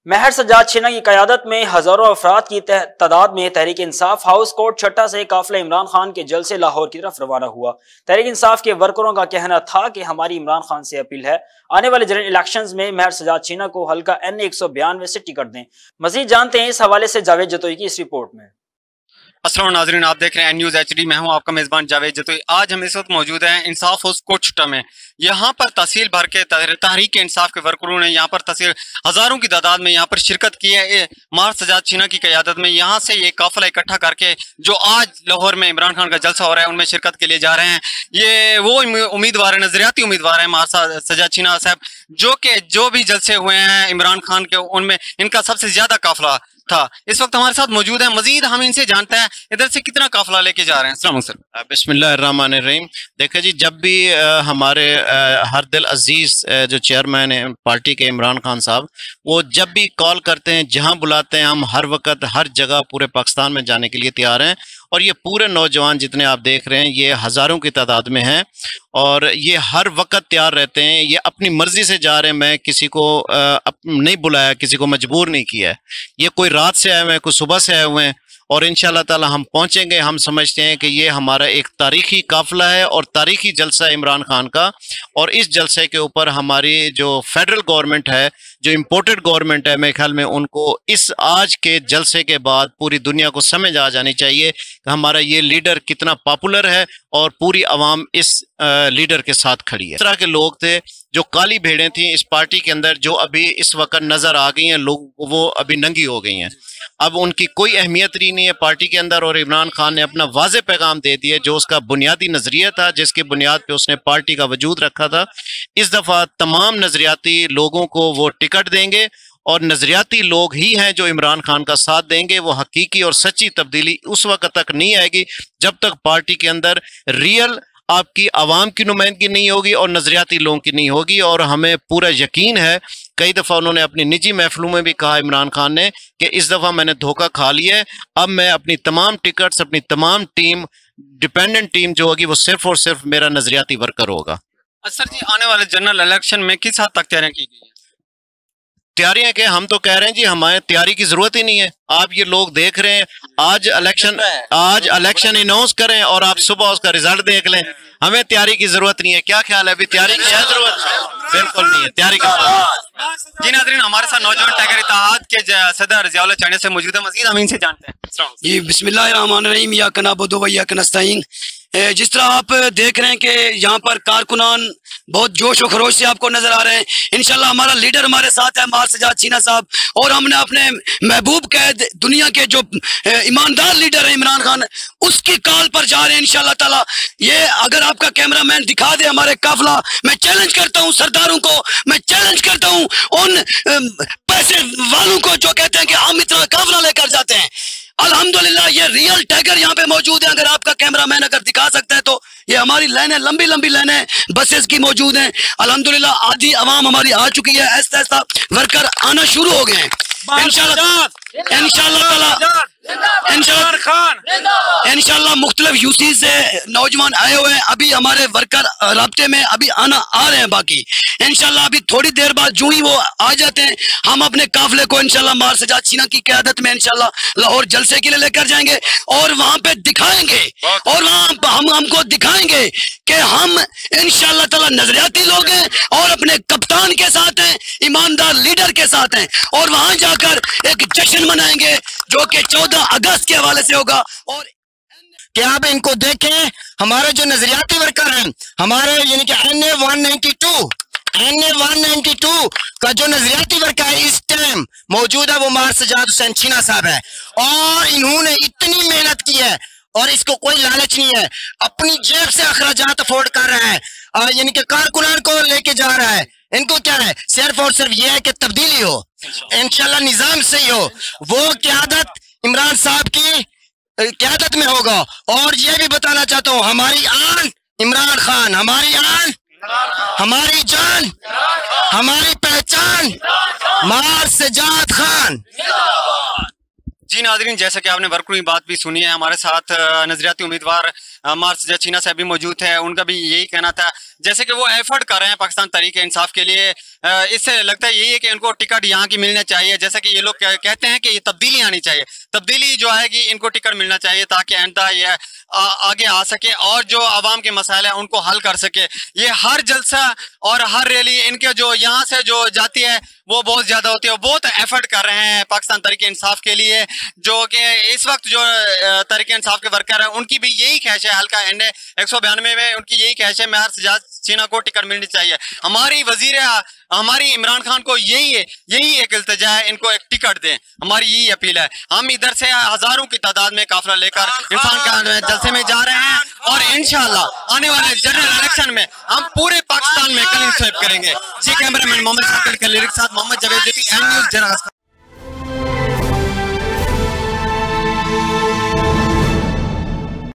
महर सज्जाद छीना की क़यादत में हजारों अफराद की तादाद में तहरीक इंसाफ हाउस कोर्ट छट्टा से काफिला इमरान खान के जलसे लाहौर की तरफ रवाना हुआ। तहरीक इंसाफ के वर्करों का कहना था कि हमारी इमरान खान से अपील है, आने वाले जनरल इलेक्शंस में महर सज्जाद छीना को हल्का N192 से टिकट दें। मजीद जानते हैं इस हवाले से जावेद जतोई की इस रिपोर्ट में। अस्सलाम नाज़रीन, आप देख रहे हैं न्यूज़ HD। मैं हूं आपका मेज़बान जावेद जतोई। आज हम इस वक्त मौजूद हैं इंसाफ हाउस कोर्ट छट्टा में। यहाँ पर तहसील भर के तहरीक इंसाफ के वर्करों ने यहाँ पर तहसील हज़ारों की तादाद में यहाँ पर शिरकत की है। महर सज्जाद छीना की क़यादत में यहाँ से ये काफिला इकट्ठा करके जो आज लाहौर में इमरान खान का जलसा हो रहा है उनमें शिरकत के लिए जा रहे हैं। ये वो उम्मीदवार है, नजरियाती उम्मीदवार है महर सज्जाद छीना साहब, जो भी जलसे हुए हैं इमरान खान के उनमें इनका सबसे ज्यादा काफिला था। इस वक्त हमारे साथ मौजूद है, मजीद हम इनसे जानते हैं इधर से कितना काफिला लेके जा रहे हैं। अस्सलाम वालेकुम। बिस्मिल्लाहिर्रहमानिर्रहीम। देखिए जी, जब भी हमारे हर दिल अजीज जो चेयरमैन है पार्टी के इमरान खान साहब, वो जब भी कॉल करते हैं, जहां बुलाते हैं, हम हर वक्त हर जगह पूरे पाकिस्तान में जाने के लिए तैयार हैं। और ये पूरे नौजवान जितने आप देख रहे हैं ये हज़ारों की तादाद में हैं और ये हर वक्त तैयार रहते हैं। ये अपनी मर्जी से जा रहे हैं, मैं किसी को नहीं बुलाया, किसी को मजबूर नहीं किया है। ये कोई रात से आए हुए हैं, कोई सुबह से आए हुए हैं और इंशाल्लाह ताला हम पहुंचेंगे। हम समझते हैं कि ये हमारा एक तारीखी काफिला है और तारीखी जलसा है इमरान खान का। और इस जलसे के ऊपर हमारी जो फेडरल गवर्नमेंट है, जो इम्पोर्टेड गवर्नमेंट है, मेरे ख्याल में उनको इस आज के जलसे के बाद पूरी दुनिया को समझ आ जानी चाहिए कि हमारा ये लीडर कितना पॉपुलर है और पूरी आवाम इस लीडर के साथ खड़ी है। इस तरह के लोग थे जो काली भेड़ें थी इस पार्टी के अंदर, जो अभी इस वक्त नजर आ गई हैं, लोग वो अभी नंगी हो गई हैं। अब उनकी कोई अहमियत रही नहीं है पार्टी के अंदर और इमरान खान ने अपना वाज़े पैगाम दे दिया जो उसका बुनियादी नजरिया था, जिसके बुनियाद पे उसने पार्टी का वजूद रखा था। इस दफा तमाम नजरियाती लोगों को वो टिकट देंगे और नजरियाती लोग ही हैं जो इमरान खान का साथ देंगे। वो हकीकी और सच्ची तब्दीली उस वक्त तक नहीं आएगी जब तक पार्टी के अंदर रियल आपकी आवाम की नुमाइंदगी नहीं होगी और नजरियाती लोगों की नहीं होगी। और हमें पूरा यकीन है, कई दफ़ा उन्होंने अपनी निजी महफिलों में भी कहा इमरान खान ने कि इस दफ़ा मैंने धोखा खा लिया है, अब मैं अपनी तमाम टिकट्स, अपनी तमाम टीम, डिपेंडेंट टीम जो होगी वो सिर्फ और सिर्फ मेरा नजरियाती वर्कर होगा। सर जी, आने वाले जनरल इलेक्शन में किस हद तक तैयारियां की गई हैं? तैयारियां के हम तो कह रहे हैं जी हमारे तैयारी की जरूरत ही नहीं है। आप ये लोग देख रहे हैं, आज इलेक्शन अनाउंस करें और आप सुबह उसका रिजल्ट देख लें। हमें तैयारी की जरूरत नहीं है। क्या ख्याल है, अभी तैयारी की है जरूरत? बिल्कुल नहीं है तैयारी की जरूरत। जी नाज़रीन, हमारे साथ नौजवान टाइगर इत्तेहाद के सदर ज़ियाउल्लाह चाइना से मौजूद है, मजीद हम इनसे जानते हैं। जी बिस्मिल्लाहिर्रहमानिर्रहीम, या कनाबुदु व इय्याका नस्तईन। जिस तरह आप देख रहे हैं कि यहाँ पर कारकुनान बहुत जोश और खरोश से आपको नजर आ रहे हैं। इंशाल्लाह हमारा लीडर हमारे साथ है, महर सज्जाद छीना साहब, और हमने अपने महबूब कैद दुनिया के जो ईमानदार लीडर है इमरान खान, उसकी कॉल पर जा रहे हैं इंशाल्लाह ताला। ये अगर आपका कैमरामैन दिखा दे हमारे काफिला, मैं चैलेंज करता हूँ सरदारों को, मैं चैलेंज करता हूँ उन पैसे वालों को जो कहते हैं कि हम इतना काफिला लेकर जाते हैं। अल्हम्दुलिल्लाह ये रियल टाइगर यहाँ पे मौजूद है। अगर आपका कैमरामैन अगर दिखा सकता है तो ये हमारी लाइनें, लंबी लंबी लाइनें बसेस की मौजूद हैं। अल्हम्दुलिल्लाह आधी आवाम हमारी आ चुकी है, ऐसा ऐसा वर्कर आना शुरू हो गए हैं। इंशाल्लाह मुख्तलिफ यूसी से नौजवान आए हुए हैं, अभी हमारे वर्कर राब्ते में अभी आना आ रहे हैं। बाकी इंशाल्लाह अभी थोड़ी देर बाद जो ही वो आ जाते हैं, हम अपने काफिले को इंशाल्लाह महर सज्जाद छीना की क़यादत में इंशाल्लाह लाहौर जलसे के लिए लेकर जाएंगे और वहां पे दिखाएंगे, और वहां हमको दिखाएंगे कि हम इंशाल्लाह ताला नजरियाती लोग हैं और अपने कप्तान के साथ हैं, ईमानदार लीडर के साथ हैं, और वहां जाकर एक जश्न मनाएंगे जो कि 14 अगस्त के हवाले से होगा। और क्या आप इनको देखें, हमारे जो नजरियाती वर्कर हैं, हमारे यानी कि NA192 का जो नजरियाती वर्कर है इस टाइम मौजूद है, वो महर सज्जाद छीना साहब है। और इन्होंने इतनी मेहनत की है और इसको कोई लालच नहीं है, अपनी जेब से अखराजात अफोर्ड कर रहा है, यानी कि कारकुनान को लेके जा रहा है। इनको क्या है, सिर्फ और सिर्फ ये है कि तब्दीली हो, इंशाल्लाह निजाम सही हो, वो क़यादत इमरान साहब की क़यादत में होगा। और ये भी बताना चाहता हूँ, हमारी आन इमरान खान, हमारी आन, हमारी जान, हमारी पहचान महर सज्जाद खान। जी नाजरीन, जैसा कि आपने वर्करों की बात भी सुनी है, हमारे साथ नजरियाती उम्मीदवार मार सजाद चीना साहब भी मौजूद है। उनका भी यही कहना था, जैसे कि वो एफर्ट कर रहे हैं पाकिस्तान तहरीक इंसाफ के लिए, इससे लगता है यही है कि इनको टिकट यहाँ की मिलना चाहिए। जैसा कि ये लोग कहते हैं कि ये तब्दीली आनी चाहिए, तब्दीली जो आएगी इनको टिकट मिलना चाहिए ताकि आइंदा ये आगे आ सके और जो आवाम के मसाइल हैं उनको हल कर सके। ये हर जलसा और हर रैली इनके जो यहाँ से जो जाती है वो बहुत ज्यादा होती है। बहुत एफर्ट कर रहे हैं पाकिस्तान तहरीक इंसाफ के लिए, जो कि इस वक्त जो तहरीक इंसाफ के वर्कर हैं उनकी भी यही ख्वाहिश है। हल्का NA 192 में उनकी यही ख्वाहिश है मार सजाद चीना को टिकट मिलनी चाहिए। हमारी इमरान खान को यही एक इल्तिजा है, इनको एक टिकट दें, हमारी यही अपील है। हम इधर से हजारों की तादाद में काफिला लेकर इंसान का जलसे में जा रहे हैं और इंशाअल्लाह आने वाले जनरल इलेक्शन में हम पूरे पाकिस्तान में क्लीन स्वीप करेंगे। जी कैमरामैन मोहम्मद शाकिर के लिरिक्स साथ मोहम्मद जावेद, NUZ।